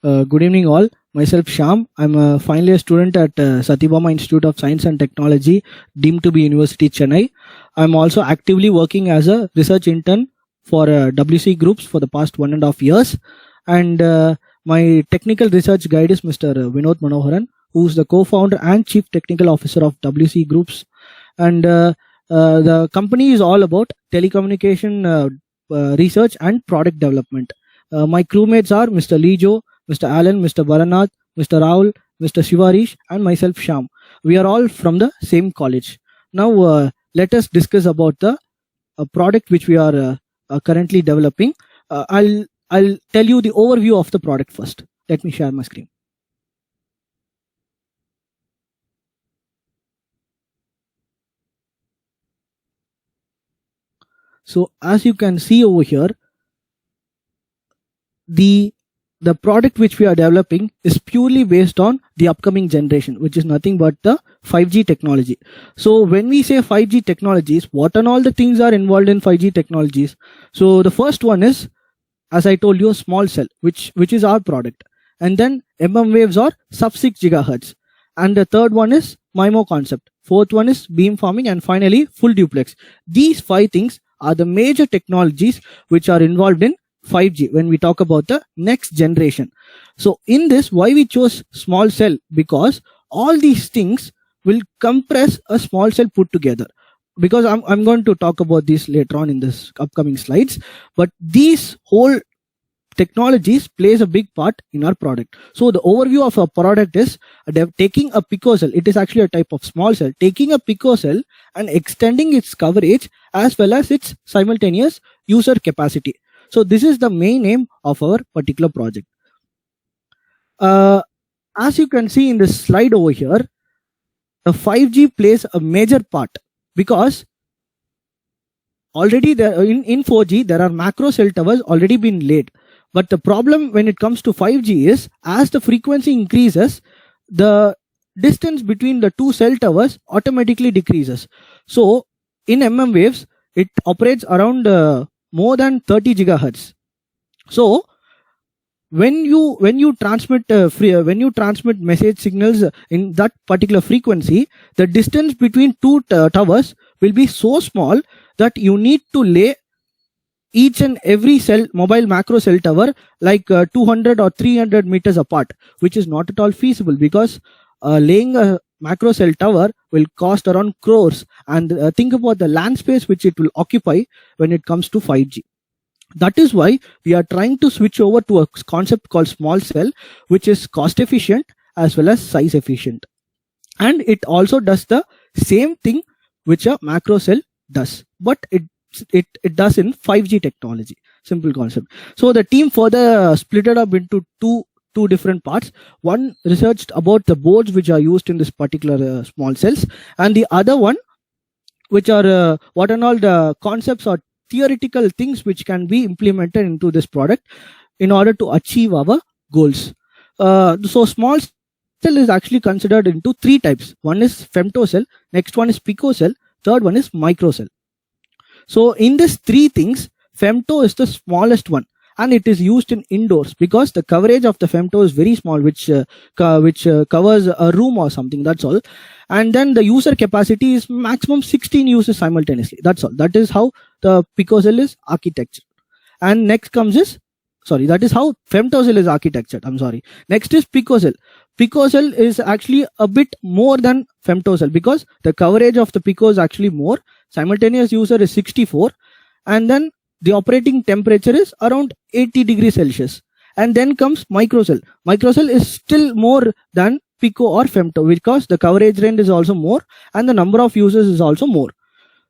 Good evening, all. Myself, Sham. I'm a final year student at Satyabama Institute of Science and Technology, deemed to be University Chennai. I'm also actively working as a research intern for WC Groups for the past 1.5 years. And my technical research guide is Mr. Vinod Manoharan, who's the co-founder and chief technical officer of WC Groups. And the company is all about telecommunication research and product development. My crewmates are Mr. Lijo, Mr. Alan, Mr. Baranath, Mr. Rahul, Mr. Shivarish, and myself, Sham. We are all from the same college. Now, let us discuss about the product which we are currently developing. I'll tell you the overview of the product first. Let me share my screen. So, as you can see over here, the product which we are developing is purely based on the upcoming generation, which is nothing but the 5G technology. So when we say 5G technologies, what and all the things are involved in 5G technologies? So the first one is, as I told you, small cell, which is our product. And then waves or sub 6 gigahertz. And the third one is MIMO concept. Fourth one is beamforming, and finally full duplex. These 5 things are the major technologies which are involved in 5G when we talk about the next generation. So in this, why we chose small cell? Because all these things will compress a small cell put together. Because I'm going to talk about this later on in this upcoming slides. But these whole technologies plays a big part in our product. So the overview of our product is taking a picocell. It is actually a type of small cell. Taking a picocell and extending its coverage as well as its simultaneous user capacity. So this is the main aim of our particular project. As you can see in this slide over here, the 5G plays a major part because already there in 4G there are macro cell towers already been laid. But the problem when it comes to 5G is, as the frequency increases, the distance between the two cell towers automatically decreases. So in waves, it operates around more than 30 gigahertz. So when you transmit message signals in that particular frequency, the distance between two towers will be so small that you need to lay each and every cell mobile macro cell tower like 200 or 300 meters apart, which is not at all feasible because laying a macro cell tower will cost around crores, and think about the land space which it will occupy when it comes to 5G. That is why we are trying to switch over to a concept called small cell, which is cost efficient as well as size efficient, and it also does the same thing which a macro cell does, but it does in 5G technology. Simple concept. So the team further split it up into two different parts. One researched about the boards which are used in this particular small cells, and the other one which are what and all the concepts or theoretical things which can be implemented into this product in order to achieve our goals. So small cell is actually considered into 3 types. One is femtocell, next one is picocell, third one is microcell. So in these 3 things, femto is the smallest one, and it is used in indoors because the coverage of the femto is very small, which covers a room or something. That's all. And then the user capacity is maximum 16 users simultaneously. That's all. That is how the picocell is architectured. And next comes that is how femtocell is architectured. I'm sorry. Next is picocell. Picocell is actually a bit more than femtocell because the coverage of the pico is actually more. Simultaneous user is 64, and then the operating temperature is around 80 degrees Celsius. And then comes microcell. Microcell is still more than pico or femto because the coverage range is also more and the number of users is also more.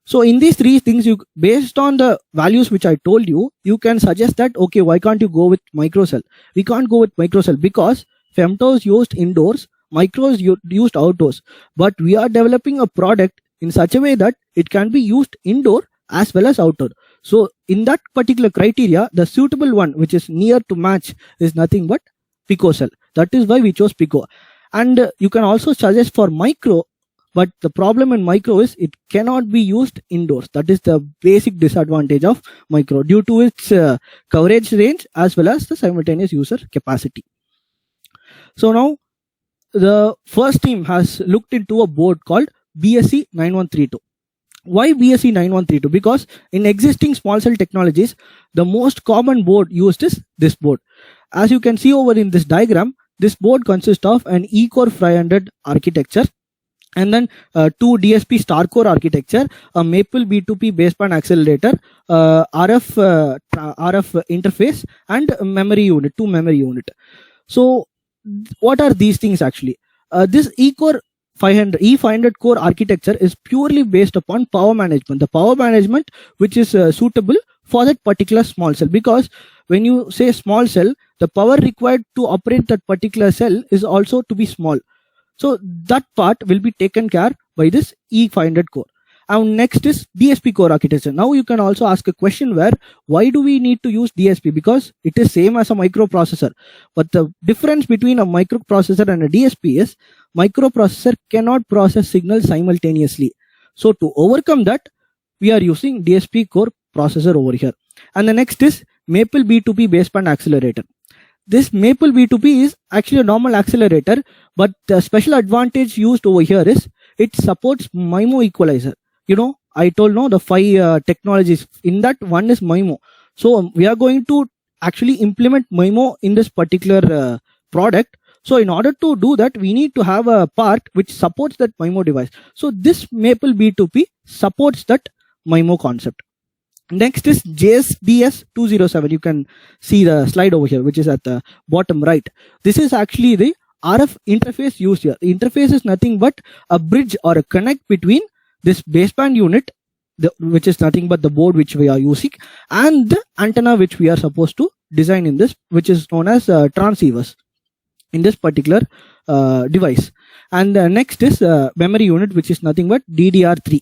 So in these 3 things, based on the values which I told you, you can suggest that, okay, why can't you go with microcell? We can't go with microcell because femto is used indoors, micro is used outdoors. But we are developing a product in such a way that it can be used indoor as well as outdoor. So in that particular criteria, the suitable one which is near to match is nothing but picocell. That is why we chose pico. And you can also suggest for micro, but the problem in micro is it cannot be used indoors. That is the basic disadvantage of micro due to its coverage range as well as the simultaneous user capacity. So now the first team has looked into a board called BSC 9132. Why BSC 9132? Because in existing small cell technologies, the most common board used is this board. As you can see over in this diagram, this board consists of an E-core 500 architecture, and then two DSP star core architecture, a Maple B2P baseband accelerator, RF interface, and a memory unit, two memory unit. So what are these things actually? This E-core E500 core architecture is purely based upon power management. The power management which is suitable for that particular small cell, because when you say small cell, the power required to operate that particular cell is also to be small. So that part will be taken care by this E500 core. And next is DSP core architecture. Now you can also ask a question where, why do we need to use DSP? Because it is same as a microprocessor. But the difference between a microprocessor and a DSP is microprocessor cannot process signals simultaneously. So to overcome that, we are using DSP core processor over here. And the next is Maple B2P baseband accelerator. This Maple B2P is actually a normal accelerator, but the special advantage used over here is it supports MIMO equalizer. You know, I told no the 5 technologies. In that, one is MIMO. So we are going to actually implement MIMO in this particular product. So in order to do that, we need to have a part which supports that MIMO device. So this Maple B2P supports that MIMO concept. Next is JSDS 207. You can see the slide over here, which is at the bottom right. This is actually the RF interface used here. The interface is nothing but a bridge or a connect between this baseband unit, which is nothing but the board which we are using, and the antenna which we are supposed to design in this, which is known as transceivers in this particular device. And next is memory unit, which is nothing but DDR3.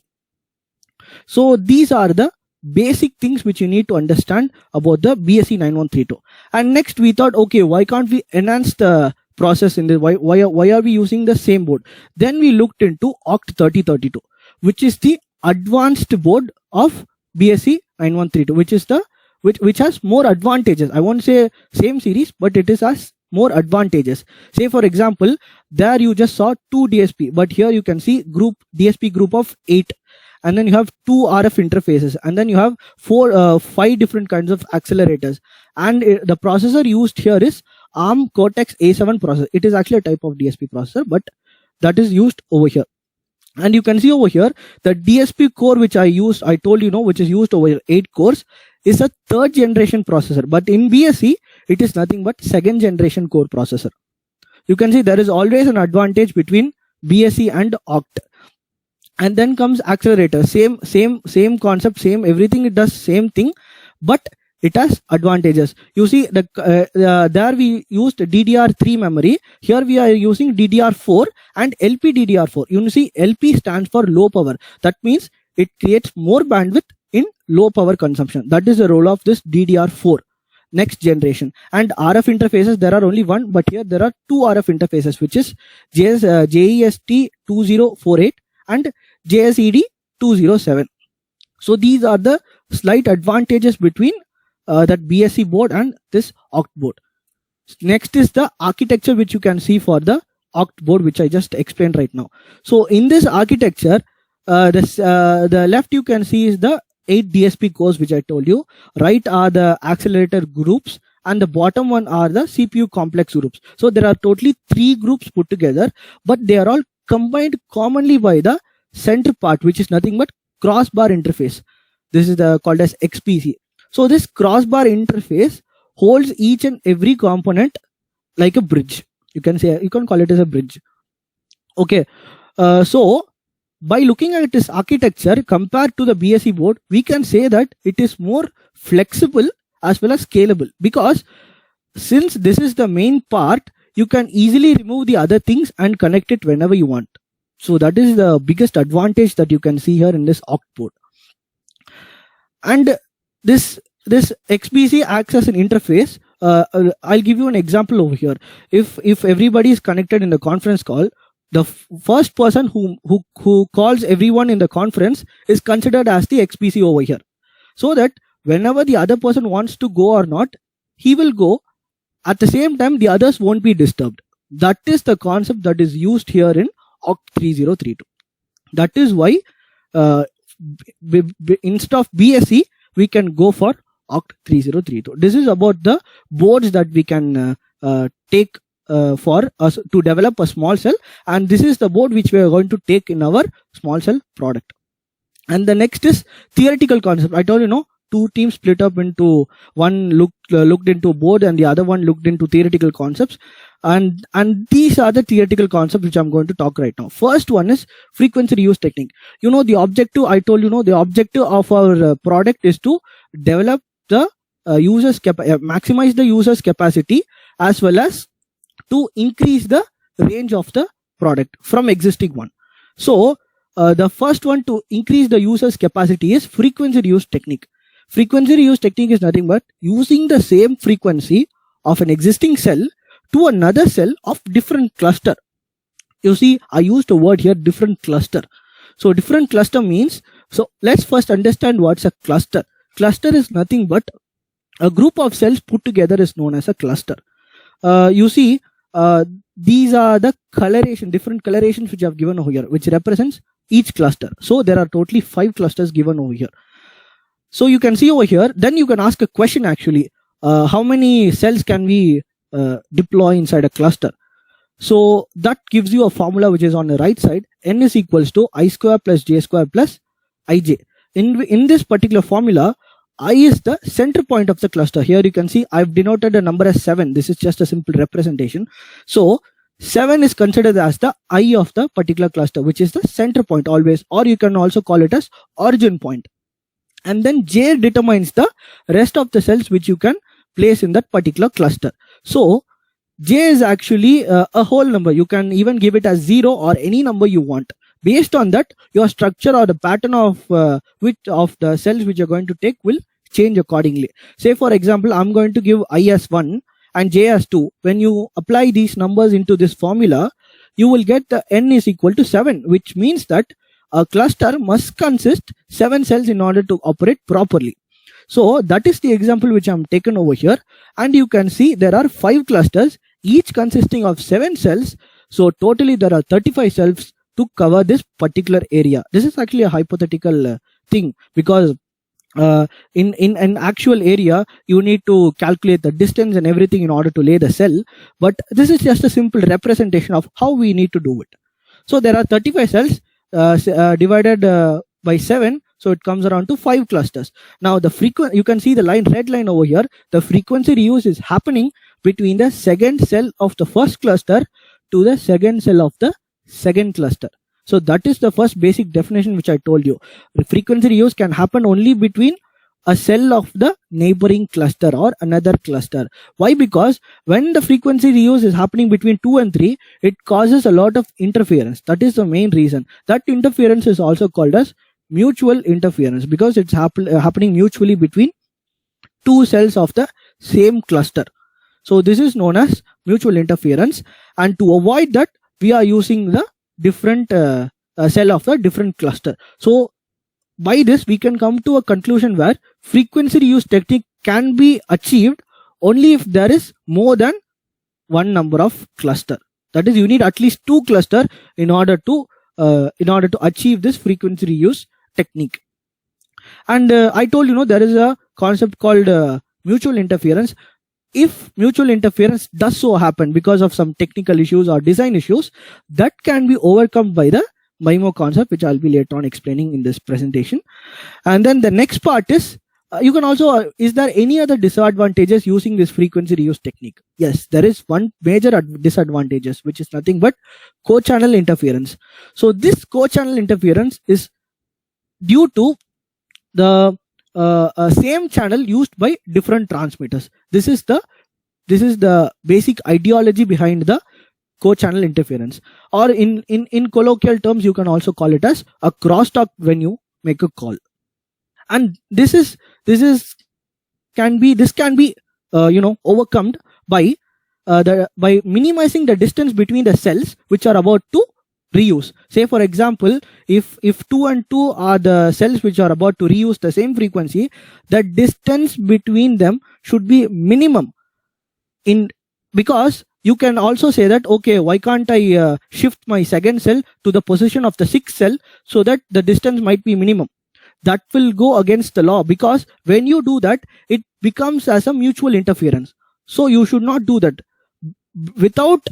So these are the basic things which you need to understand about the BSC 9132. And next we thought, okay, why can't we enhance the process in the why are we using the same board? Then we looked into OCT 3032, which is the advanced board of BSC 9132, which is the which has more advantages. I won't say same series, but it is has more advantages. Say for example, there you just saw 2 DSP, but here you can see DSP group of 8, and then you have 2 RF interfaces, and then you have 5 different kinds of accelerators, and the processor used here is ARM Cortex A7 processor. It is actually a type of DSP processor, but that is used over here. And you can see over here the DSP core which I told you, which is used over here, 8 cores, is a 3rd generation processor. But in BSC, it is nothing but 2nd generation core processor. You can see there is always an advantage between BSC and OCT. And then comes accelerator. Same concept, same everything. It does same thing, but it has advantages. You see, there we used DDR3 memory. Here we are using DDR4 and LPDDR4. You see, LP stands for low power. That means it creates more bandwidth in low power consumption. That is the role of this DDR4 next generation. And RF interfaces, there are only one, but here there are 2 RF interfaces, which is JEST 2048 and JSED 207. So these are the slight advantages between that BSC board and this OCT board. Next is the architecture which you can see for the OCT board, which I just explained right now. So in this architecture, the left you can see is the 8 DSP cores which I told you. Right are the accelerator groups, and the bottom one are the CPU complex groups. So there are totally 3 groups put together, but they are all combined commonly by the center part, which is nothing but crossbar interface. This is called as XPC. So this crossbar interface holds each and every component like a bridge. You can call it as a bridge. Okay. So by looking at this architecture compared to the BSC board, we can say that it is more flexible as well as scalable, because since this is the main part, you can easily remove the other things and connect it whenever you want. So that is the biggest advantage that you can see here in this OCT board. And this XPC acts as an interface. I'll give you an example over here. If everybody is connected in the conference call, the first person who calls everyone in the conference is considered as the XPC over here, so that whenever the other person wants to go or not, he will go. At the same time, the others won't be disturbed. That is the concept that is used here in OCT3032. That is why instead of BSE, we can go for OCT3032. This is about the boards that we can take for us to develop a small cell, and this is the board which we are going to take in our small cell product. And the next is theoretical concept. I told you, two teams split up into one looked into board and the other one looked into theoretical concepts, and these are the theoretical concepts which I'm going to talk right now. First one is frequency reuse technique. The objective, I told the objective of our product is to develop the maximize the user's capacity, as well as to increase the range of the product from existing one. So the first one to increase the user's capacity is frequency reuse technique. Frequency reuse technique is nothing but using the same frequency of an existing cell to another cell of different cluster. You see, I used a word here, different cluster. So different cluster means, so let's first understand what's a cluster. Cluster is nothing but a group of cells put together is known as a cluster. You see, these are the different colorations which I have given over here, which represents each cluster. So there are totally 5 clusters given over here. So you can see over here, then you can ask a question actually, how many cells can we deploy inside a cluster? So that gives you a formula which is on the right side. N is equals to I square plus J square plus Ij. In this particular formula, I is the center point of the cluster. Here you can see I've denoted a number as 7. This is just a simple representation. So 7 is considered as the I of the particular cluster, which is the center point always, or you can also call it as origin point. And then J determines the rest of the cells which you can place in that particular cluster. So J is actually a whole number. You can even give it as 0 or any number you want. Based on that, your structure or the pattern of the cells which you're going to take will change accordingly. Say for example, I'm going to give I as 1 and J as 2. When you apply these numbers into this formula, you will get the N is equal to 7, which means that a cluster must consist 7 cells in order to operate properly. So that is the example which I'm taken over here, and you can see there are 5 clusters, each consisting of 7 cells. So totally there are 35 cells to cover this particular area. This is actually a hypothetical thing, because in an actual area you need to calculate the distance and everything in order to lay the cell, but this is just a simple representation of how we need to do it. So there are 35 cells divided by 7, so it comes around to 5 clusters. Now the you can see the red line over here. The frequency reuse is happening between the second cell of the first cluster to the second cell of the second cluster. So that is the first basic definition which I told you. The frequency reuse can happen only between a cell of the neighboring cluster or another cluster. Why? Because when the frequency reuse is happening between 2 and 3, it causes a lot of interference. That is the main reason. That interference is also called as mutual interference, because it's happening mutually between 2 cells of the same cluster. So this is known as mutual interference, and to avoid that, we are using the different cell of the different cluster. So by this we can come to a conclusion where frequency reuse technique can be achieved only if there is more than one number of cluster. That is, you need at least 2 cluster in order to achieve this frequency reuse technique. And I told there is a concept called mutual interference. If mutual interference does so happen because of some technical issues or design issues, that can be overcome by the MIMO concept, which I'll be later on explaining in this presentation. And then the next part is, you can also, is there any other disadvantages using this frequency reuse technique? Yes, there is one major disadvantages, which is nothing but co-channel interference. So this co-channel interference is due to the same channel used by different transmitters. This is the basic ideology behind the co-channel interference, or in colloquial terms you can also call it as a crosstalk when you make a call. And this can be overcome by minimizing the distance between the cells which are about to reuse. Say for example, if 2 and 2 are the cells which are about to reuse the same frequency, the distance between them should be minimum, because you can also say that, okay, why can't I shift my second cell to the position of the sixth cell so that the distance might be minimum? That will go against the law, because when you do that, it becomes as a mutual interference. So you should not do that without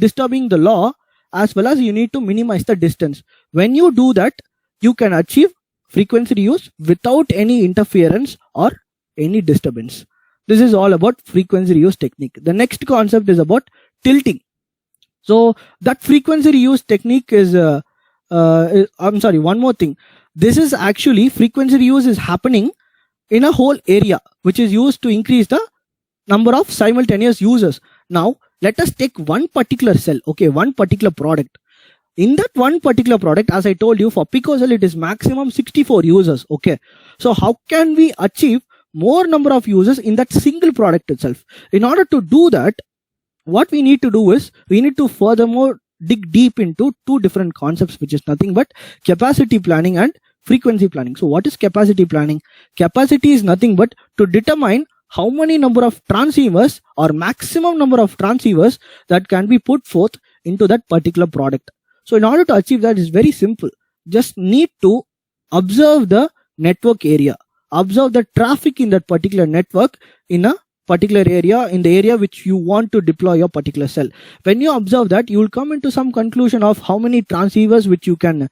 disturbing the law, as well as you need to minimize the distance. When you do that, you can achieve frequency reuse without any interference or any disturbance. This is all about frequency reuse technique. The next concept is about tilting. So that frequency reuse technique is, I'm sorry, one more thing. This is actually, frequency reuse is happening in a whole area, which is used to increase the number of simultaneous users. Now, let us take one particular cell, okay, one particular product. In that one particular product, as I told you, for picocell, it is maximum 64 users, okay. So how can we achieve more number of users in that single product itself? In order to do that, what we need to do is, we need to furthermore dig deep into two different concepts, which is nothing but capacity planning and frequency planning. So what is capacity planning? Capacity is nothing but to determine how many number of transceivers or maximum number of transceivers that can be put forth into that particular product. So in order to achieve that, is very simple. Just need to observe the network area, observe the traffic in that particular network in a particular area, in the area which you want to deploy your particular cell. When you observe that, you will come into some conclusion of how many transceivers which you can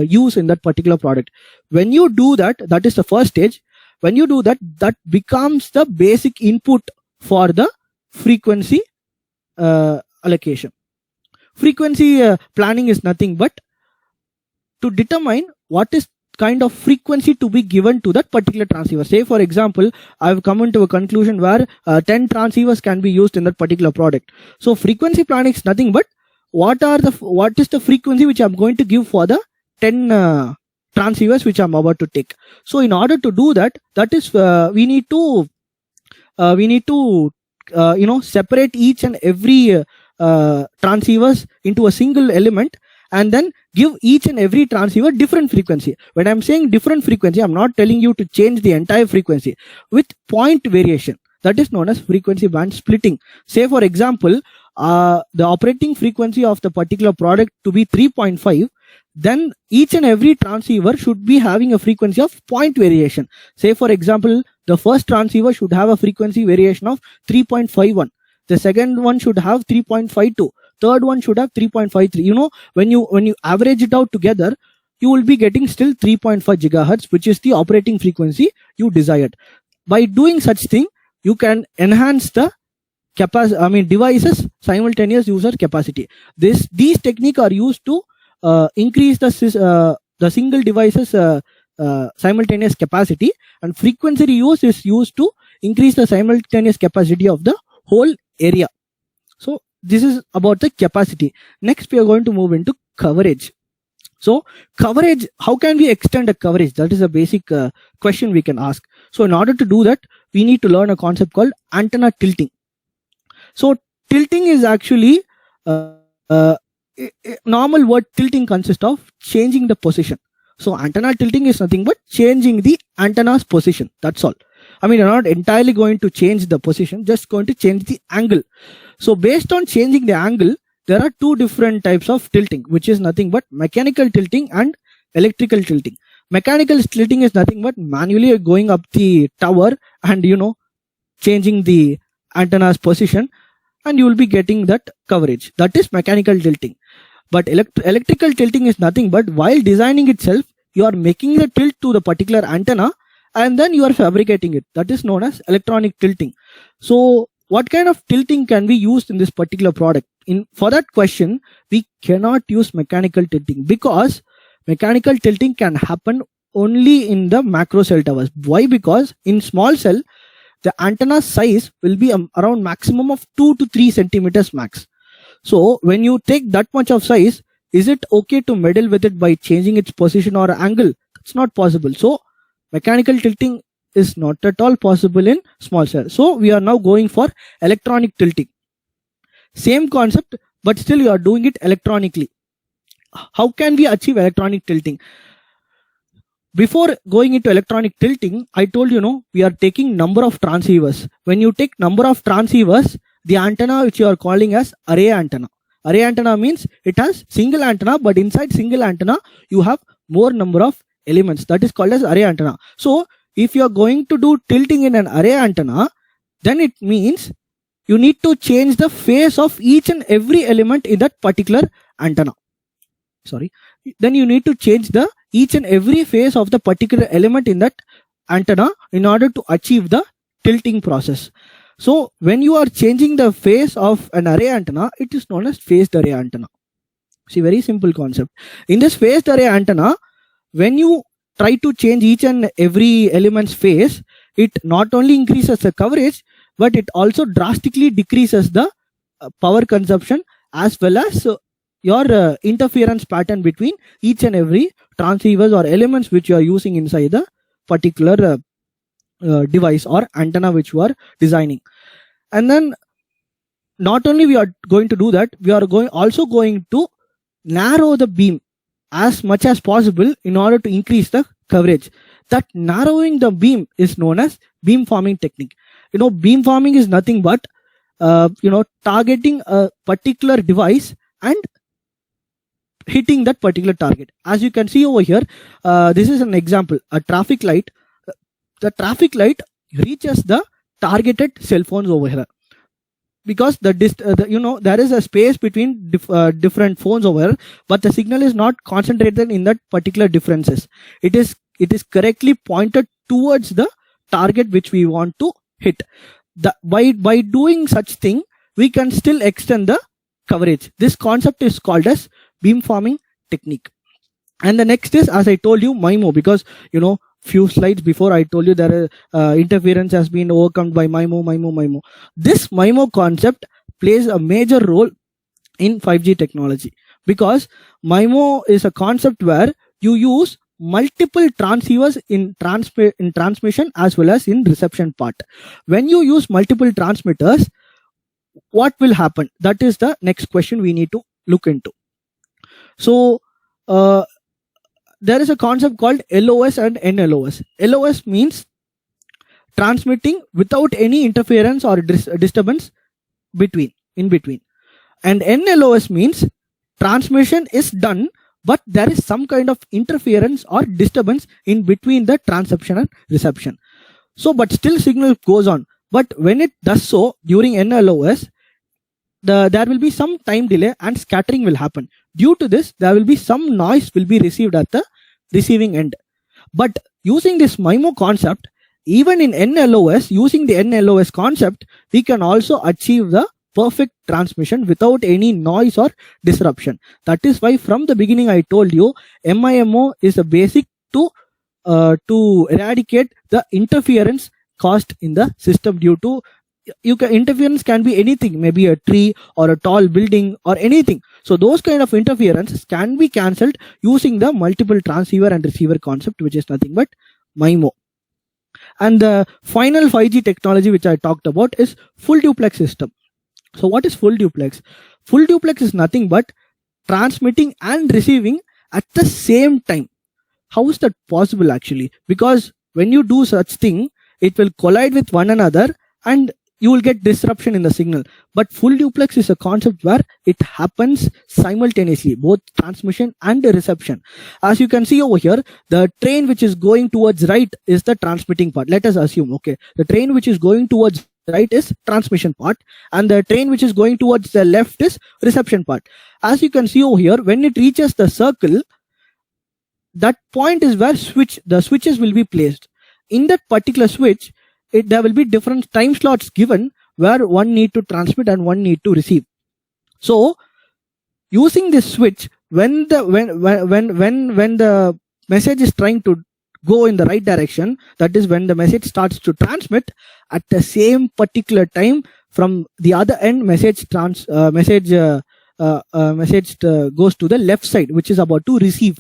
use in that particular product. When you do that, that is the first stage. When you do that, that becomes the basic input for the frequency allocation. Frequency planning is nothing but to determine what is kind of frequency to be given to that particular transceiver. Say for example, I've come into a conclusion where 10 transceivers can be used in that particular product. So frequency planning is nothing but what is the frequency which I'm going to give for the 10 transceivers which I'm about to take. So in order to do that, that is we need to separate each and every transceivers into a single element, and then give each and every transceiver different frequency. When I'm saying different frequency, I'm not telling you to change the entire frequency, with point variation. That is known as frequency band splitting. Say for example, the operating frequency of the particular product to be 3.5, then each and every transceiver should be having a frequency of point variation. Say for example, the first transceiver should have a frequency variation of 3.51. The second one should have 3.52. Third one should have 3.53. You know, when you average it out together, you will be getting still 3.5 gigahertz, which is the operating frequency you desired. By doing such thing, you can enhance the devices simultaneous user capacity. These techniques are used to increase the single devices simultaneous capacity, and frequency reuse is used to increase the simultaneous capacity of the whole area. So this is about the capacity. Next, we are going to move into coverage. So coverage, how can we extend a coverage? That is a basic question we can ask. So in order to do that, we need to learn a concept called antenna tilting. So tilting is actually normal word tilting consists of changing the position. So antenna tilting is nothing but changing the antenna's position. That's all. I mean, you're not entirely going to change the position, just going to change the angle. So based on changing the angle, there are two different types of tilting, which is nothing but mechanical tilting and electrical tilting. Mechanical tilting is nothing but manually going up the tower and, changing the antenna's position, and you will be getting that coverage. That is mechanical tilting. But electrical tilting is nothing but while designing itself, you are making the tilt to the particular antenna and then you are fabricating it. That is known as electronic tilting. So what kind of tilting can be used in this particular product? For that question, we cannot use mechanical tilting, because mechanical tilting can happen only in the macro cell towers. Why? Because in small cell, the antenna size will be around maximum of 2 to 3 centimeters max. So when you take that much of size, is it okay to meddle with it by changing its position or angle? It's not possible. So mechanical tilting is not at all possible in small cell. So we are now going for electronic tilting. Same concept, but still you are doing it electronically. How can we achieve electronic tilting? Before going into electronic tilting, I told we are taking number of transceivers. When you take number of transceivers, the antenna which you are calling as array antenna. Array antenna means it has single antenna, but inside single antenna you have more number of elements. That is called as array antenna. So if you are going to do tilting in an array antenna, then it means you need to change the phase of each and every element in that particular antenna. Then you need to change the each and every phase of the particular element in that antenna in order to achieve the tilting process. So when you are changing the phase of an array antenna, it is known as phased array antenna. See, very simple concept. In this phased array antenna, when you try to change each and every element's phase, it not only increases the coverage, but it also drastically decreases the power consumption as well as your interference pattern between each and every transceivers or elements which you are using inside the particular device or antenna which you are designing. And then not only we are going to do that, we are also going to narrow the beam as much as possible in order to increase the coverage. That narrowing the beam is known as beam forming technique. Beam forming is nothing but targeting a particular device and hitting that particular target. As you can see over here, this is an example, a traffic light. The traffic light reaches the targeted cell phones over here, because there is a space between different phones over here, but the signal is not concentrated in that particular differences. It is correctly pointed towards the target which we want to hit. By doing such thing, we can still extend the coverage. This concept is called as beamforming technique. And the next is, as I told you, MIMO, because few slides before I told you that interference has been overcome by MIMO. This MIMO concept plays a major role in 5G technology, because MIMO is a concept where you use multiple transceivers in transmission as well as in reception part. When you use multiple transmitters, what will happen? That is the next question we need to look into. So there is a concept called LOS and NLOS. LOS means transmitting without any interference or disturbance in between. And NLOS means transmission is done, but there is some kind of interference or disturbance in between the transception and reception. So, but still signal goes on. But when it does so during NLOS, there will be some time delay and scattering will happen. Due to this, there will be some noise will be received at the receiving end. But using this MIMO concept, even in NLOS, using the NLOS concept, we can also achieve the perfect transmission without any noise or disruption. That is why from the beginning I told you MIMO is a basic to eradicate the interference caused in the system due to interference can be anything, maybe a tree or a tall building or anything. So those kind of interferences can be cancelled using the multiple transceiver and receiver concept, which is nothing but MIMO. And the final 5G technology which I talked about is full duplex system. So what is full duplex? Full duplex is nothing but transmitting and receiving at the same time. How is that possible actually? Because when you do such thing, it will collide with one another and you will get disruption in the signal. But full duplex is a concept where it happens simultaneously, both transmission and reception. As you can see over here, the train which is going towards right is the transmitting part. Let us assume, okay, the train which is going towards right is transmission part, and the train which is going towards the left is reception part. As you can see over here, when it reaches the circle, that point is where the switches will be placed. In that particular switch, there will be different time slots given where one need to transmit and one need to receive. So using this switch, when the message is trying to go in the right direction, that is when the message starts to transmit, at the same particular time from the other end message goes to the left side, which is about to receive.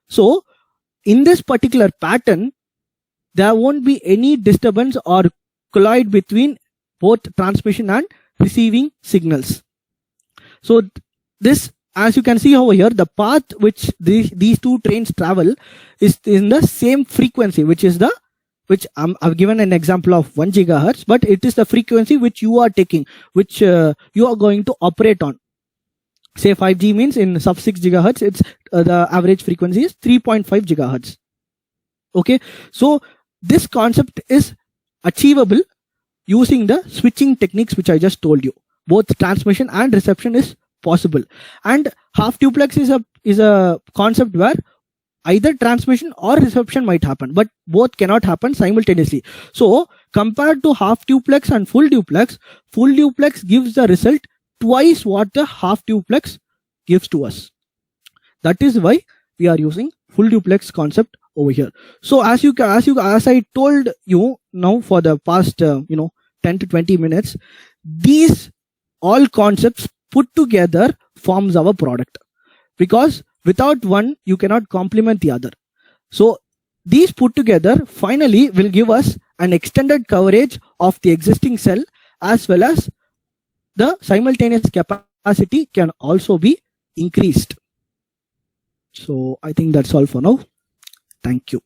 So in this particular pattern, there won't be any disturbance or collide between both transmission and receiving signals. So this, as you can see over here, the path which these two trains travel is in the same frequency, which is the which I've given an example of 1 gigahertz, but it is the frequency which you are taking, which you are going to operate on. Say 5G means in sub 6 gigahertz, it's the average frequency is 3.5 gigahertz. Okay, so this concept is achievable using the switching techniques which I just told you. Both transmission and reception is possible, and half duplex is a concept where either transmission or reception might happen, but both cannot happen simultaneously. So compared to half duplex and full duplex gives the result twice what the half duplex gives to us. That is why we are using full duplex concept over here. So as I told you now for the past 10 to 20 minutes, these all concepts put together forms our product, because without one you cannot complement the other. So these put together finally will give us an extended coverage of the existing cell, as well as the simultaneous capacity can also be increased. So I think that's all for now. Thank you.